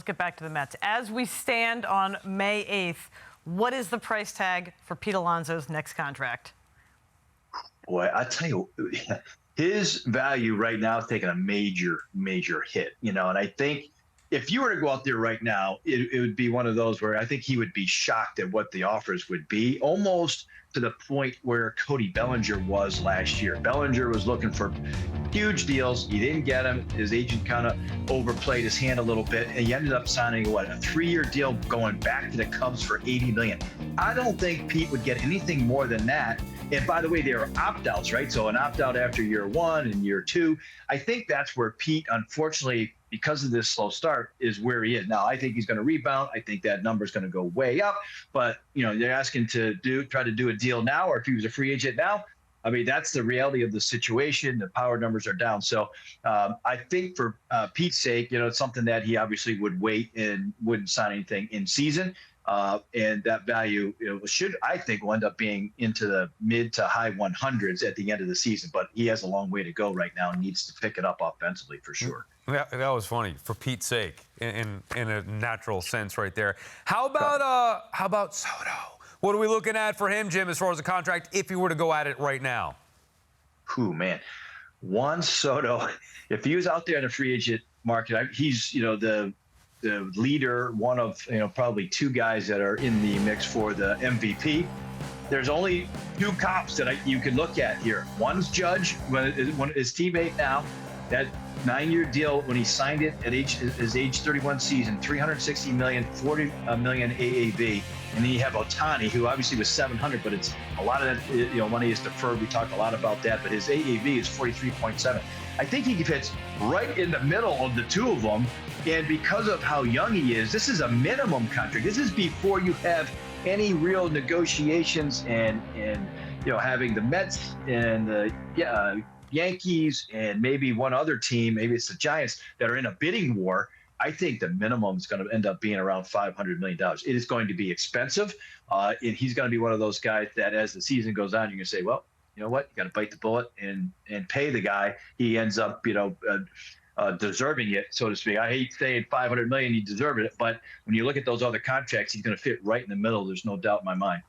Let's get back to the Mets. As we stand on May 8th, what is the price tag for Pete Alonso's next contract? Boy, I tell you, his value right now is taking a major hit, and I think if you were to go out there right now, it would be one of those where I think he would be shocked at what the offers would be, almost to the point where Cody Bellinger was last year. Bellinger was looking for huge deals. He didn't get him. His agent kind of overplayed his hand a little bit, and he ended up signing a 3-year deal going back to the Cubs for $80 million. I don't think Pete would get anything more than that. And by the way, there are opt-outs, right? So an opt-out after year 1 and year 2. I think that's where Pete, unfortunately, because of this slow start, is where he is. Now, I think he's going to rebound. I think that number is going to go way up. But, they're asking to try to do a deal now, or if he was a free agent now, I mean, that's the reality of the situation. The power numbers are down. So I think for Pete's sake, it's something that he obviously would wait and wouldn't sign anything in season. And that value I think will end up being into the mid to high 100s at the end of the season. But he has a long way to go right now and needs to pick it up offensively for sure. That was funny, for Pete's sake, in a natural sense right there. How about Soto? What are we looking at for him, Jim, as far as the contract, if he were to go at it right now? Man. Juan Soto, if he was out there in the free agent market, he's, the leader, one of, probably 2 guys that are in the mix for the MVP. There's only 2 comps that you can look at here. One's Judge, his teammate now, that 9-year deal when he signed it at his age 31 season, $360 million, $40 million AAV. And then you have Ohtani, who obviously was $700, but it's a lot of that money is deferred. We talked a lot about that, but his AAV is 43.7. I think he fits right in the middle of the 2 of them. And because of how young he is, this is a minimum contract. This is before you have any real negotiations and having the Mets and the Yankees and maybe one other team, maybe it's the Giants, that are in a bidding war. I think the minimum is going to end up being around $500 million. It is going to be expensive. And he's going to be one of those guys that as the season goes on, you're going to say, well, you know what? You got to bite the bullet and pay the guy. He ends up, deserving it, so to speak. I hate saying $500 million, he deserved it. But when you look at those other contracts, he's going to fit right in the middle. There's no doubt in my mind.